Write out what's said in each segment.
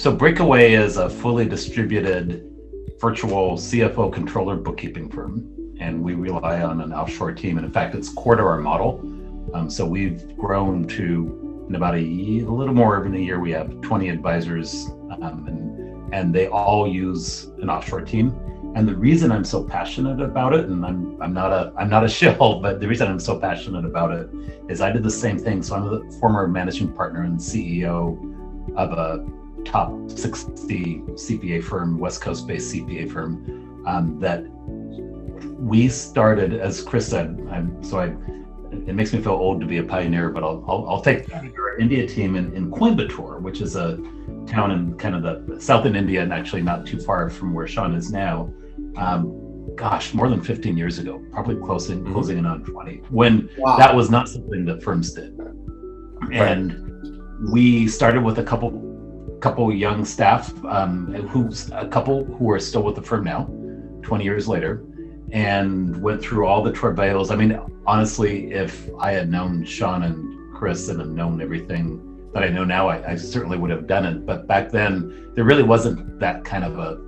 So Breakaway is a fully distributed virtual CFO controller bookkeeping firm, and we rely on an offshore team. And in fact, it's core to our model. So we've grown to, in about a little more than a year, we have 20 advisors, and they all use an offshore team. And the reason I'm so passionate about it, and I'm not a shill, but the reason I'm so passionate about it is I did the same thing. So I'm the former managing partner and CEO of a top 60 CPA firm, West Coast-based CPA firm, that we started, as Chris said. It makes me feel old to be a pioneer, but I'll take our India team in Coimbatore, which is a town in kind of the south in India, and actually not too far from where Sean is now. More than 15 years ago, probably closing in on 20, when that was not something that firms did. And we started with a couple young staff, a couple who are still with the firm now, 20 years later, and went through all the travails. I mean, honestly, if I had known Sean and Chris and had known everything that I know now, I certainly would have done it. But back then, there really wasn't that kind of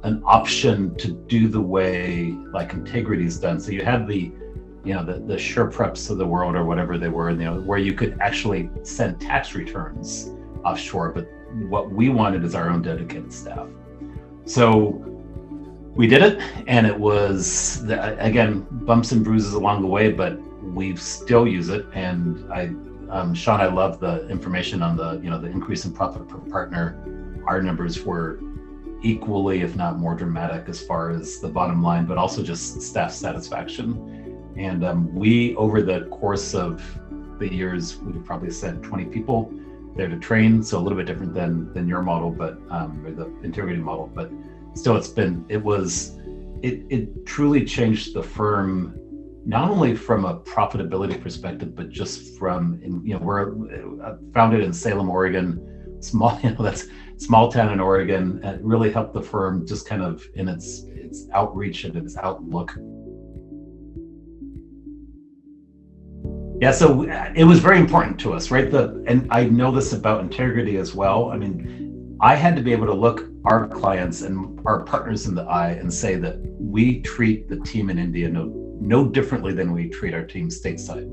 an option to do the way like Entigrity is done. So you had the SurePreps of the world or whatever they were, where you could actually send tax returns offshore. But what we wanted is our own dedicated staff. So we did it, and it was, again, bumps and bruises along the way, but we still use it. And Sean, I love the information on the increase in profit per partner. Our numbers were equally, if not more dramatic, as far as the bottom line, but also just staff satisfaction. And we, over the course of the years, we've probably sent 20 people there to train. So a little bit different than your model, but or the Entigrity model, but still, it truly changed the firm, not only from a profitability perspective, but just from, we're founded in Salem, Oregon, that's small town in Oregon. It really helped the firm just kind of in its outreach and its outlook. Yeah, so it was very important to us, right? And I know this about Entigrity as well. I mean, I had to be able to look our clients and our partners in the eye and say that we treat the team in India no differently than we treat our team stateside,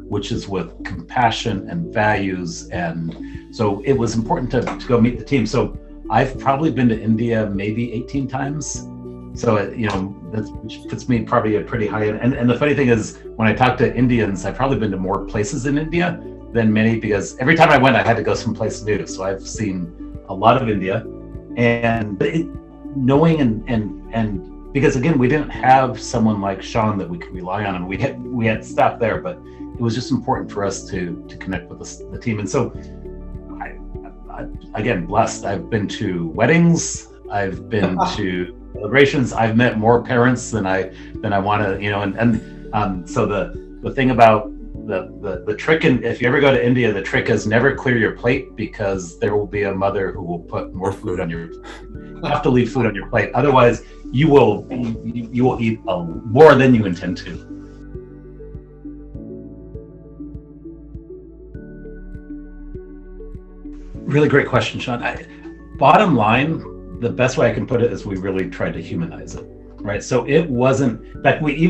which is with compassion and values. And so it was important to go meet the team. So I've probably been to India maybe 18 times. So, which puts me probably a pretty high end. And the funny thing is, when I talk to Indians, I've probably been to more places in India than many, because every time I went, I had to go someplace new. So I've seen a lot of India, and knowing and because again, we didn't have someone like Sean that we could rely on, and we had staff there, but it was just important for us to connect with the team. And so I again, blessed. I've been to weddings, I've been to celebrations, I've met more parents than I want to, so the thing about the trick, and if you ever go to India, the trick is never clear your plate, because there will be a mother who will put more food on your. You have to leave food on your plate, otherwise you will eat more than you intend to. Really great question, Sean. Bottom line, the best way I can put it is we really tried to humanize it, right? So it wasn't, in fact, we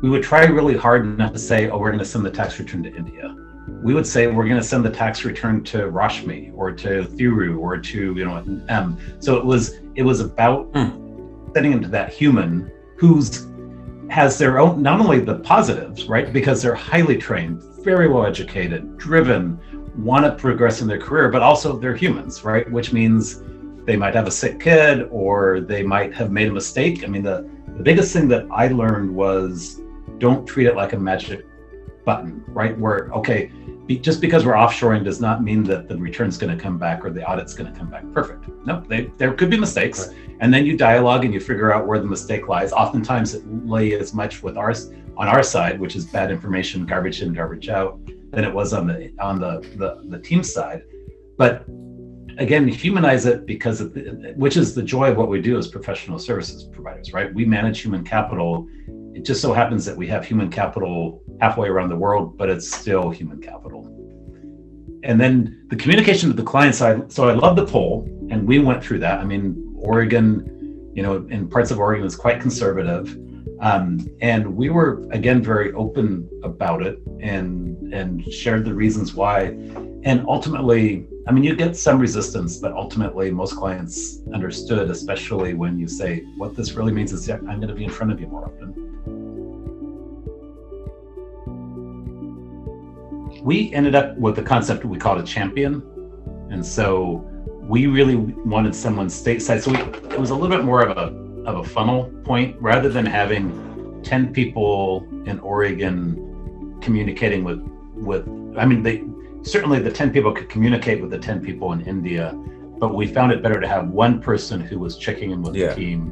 would try really hard not to say, we're going to send the tax return to India. We would say, we're going to send the tax return to Rashmi or to Thiru or to, So it was about setting into that human has their own, not only the positives, right? Because they're highly trained, very well educated, driven, want to progress in their career, but also they're humans, right? Which means they might have a sick kid, or they might have made a mistake. I mean, the biggest thing that I learned was, don't treat it like a magic button, right? Where, just because we're offshoring does not mean that the return's going to come back or the audit's going to come back perfect. No, there could be mistakes. Right. And then you dialogue and you figure out where the mistake lies. Oftentimes it lay as much on our side, which is bad information, garbage in, garbage out, than it was on the team side. But again, humanize it, because which is the joy of what we do as professional services providers, right? We manage human capital. It just so happens that we have human capital halfway around the world, but it's still human capital. And then the communication to the client side. So I love the poll, and we went through that. I mean, Oregon, in parts of Oregon was quite conservative. And we were, again, very open about it and shared the reasons why. And ultimately, I mean, you get some resistance, but ultimately most clients understood, especially when you say, what this really means is I'm going to be in front of you more often. We ended up with the concept we called a champion. And so we really wanted someone stateside. So it was a little bit more of a funnel point, rather than having 10 people in Oregon communicating with I mean, certainly the 10 people could communicate with the 10 people in India, but we found it better to have one person who was checking in with the team,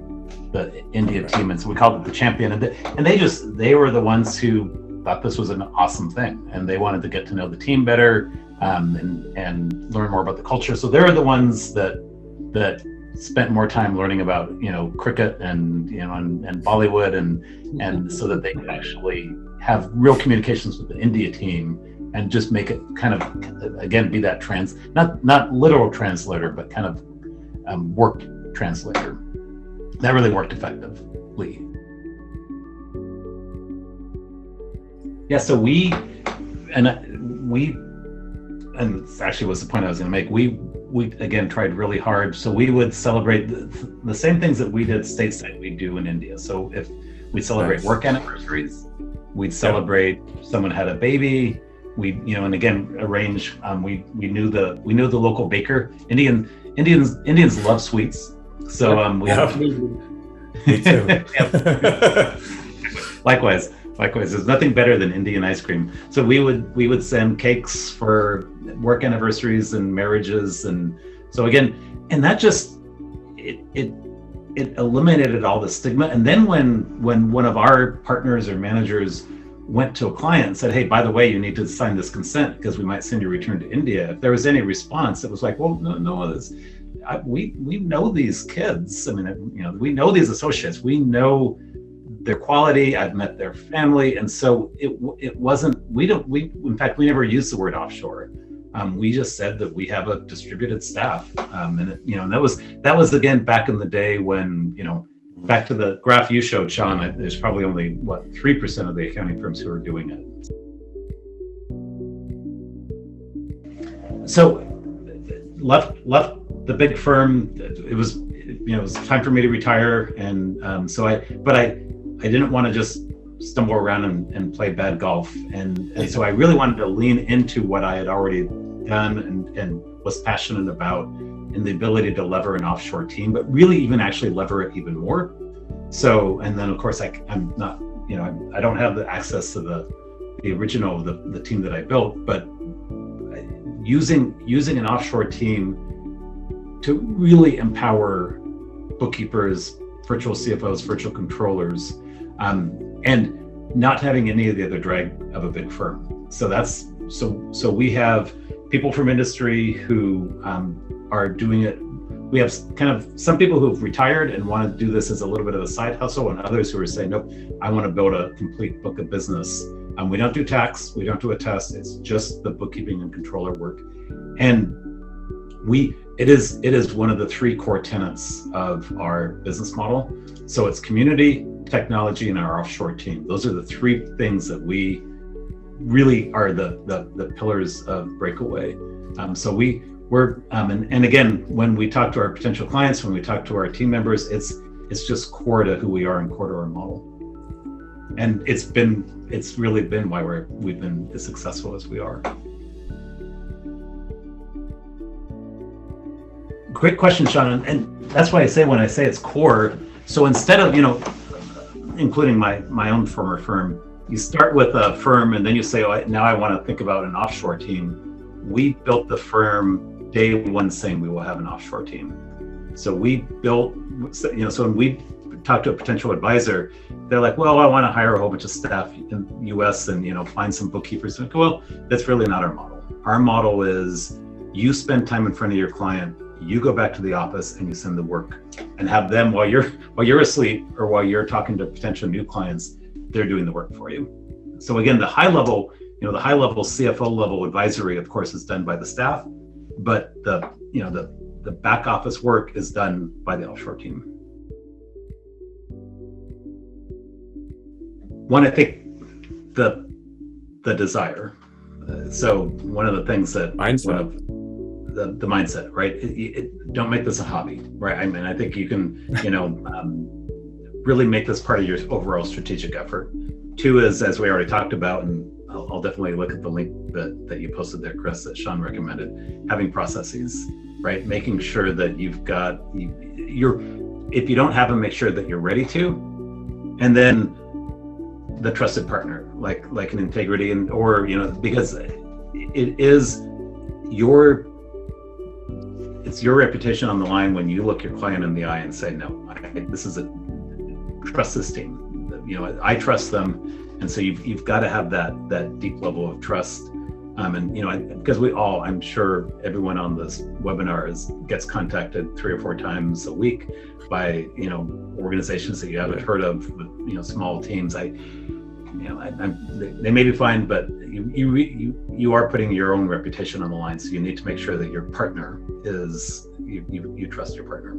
the India team. And so we called it the champion. And they were the ones who thought this was an awesome thing, and they wanted to get to know the team better, and learn more about the culture. So they're the ones that spent more time learning about cricket and and Bollywood and so that they could actually have real communications with the India team and just make it kind of, again, be that not literal translator, but kind of work translator. That really worked effectively. Yeah, so and this actually was the point I was going to make. We again tried really hard. So we would celebrate the same things that we did stateside, we do in India. So if we celebrate work anniversaries, we'd celebrate someone had a baby. We and again arrange. We knew the local baker. Indians love sweets. So we have. Me too. Likewise, there's nothing better than Indian ice cream. So we would send cakes for work anniversaries and marriages, and so again, and that just it eliminated all the stigma. And then when one of our partners or managers went to a client and said, "Hey, by the way, you need to sign this consent because we might send your return to India," if there was any response, it was like, "Well, no, we know these kids. I mean, we know these associates. We know their quality. I've met their family," and so it wasn't. In fact, we never used the word offshore. We just said that we have a distributed staff, and that was again back in the day when back to the graph you showed, Sean. There's probably only 3% of the accounting firms who are doing it. So left the big firm. It was time for me to retire, and but I didn't want to just stumble around and play bad golf, and so I really wanted to lean into what I had already done and was passionate about, and the ability to lever an offshore team, but really even actually lever it even more. So, and then of course I'm not, I don't have the access to the original, the team that I built, but using an offshore team to really empower bookkeepers, virtual CFOs, virtual controllers, and not having any of the other drag of a big firm. So we have people from industry who are doing it. We have kind of some people who've retired and want to do this as a little bit of a side hustle, and others who are saying, nope, I want to build a complete book of business. We don't do tax, we don't do a test, it's just the bookkeeping and controller work. And it is one of the 3 core tenets of our business model. So it's community, technology, and our offshore team. Those are the 3 things that we really are the pillars of Breakaway. So we're and again, when we talk to our potential clients, when we talk to our team members, it's just core to who we are and core to our model. And it's really been why we've been as successful as we are. Great question, Sean. And that's why I say, when I say it's core, so instead of, including my own former firm, you start with a firm and then you say, oh, now I want to think about an offshore team. We built the firm day one saying we will have an offshore team. So we built, so when we talk to a potential advisor, they're like, well, I want to hire a whole bunch of staff in the US and, find some bookkeepers. And well, that's really not our model. Our model is you spend time in front of your client, you go back to the office and you send the work, and have them while you're asleep or while you're talking to potential new clients, they're doing the work for you. So again, the high level CFO level advisory, of course, is done by the staff, but the the back office work is done by the offshore team. One, I think the desire. So one of the things that mindset. The mindset, right? Don't make this a hobby, right? I mean, I think you can, really make this part of your overall strategic effort. Two is, as we already talked about, and I'll definitely look at the link that you posted there, Chris, that Sean recommended, having processes, right? Making sure that if you don't have them, make sure that you're ready to. And then the trusted partner, like an Entigrity, because it's your reputation on the line when you look your client in the eye and say, no, trust this team. I trust them. And so you've got to have that deep level of trust. Because I'm sure everyone on this webinar gets contacted 3 or 4 times a week by, organizations that you haven't heard of, small teams. They may be fine, but you are putting your own reputation on the line. So you need to make sure that your partner you trust your partner.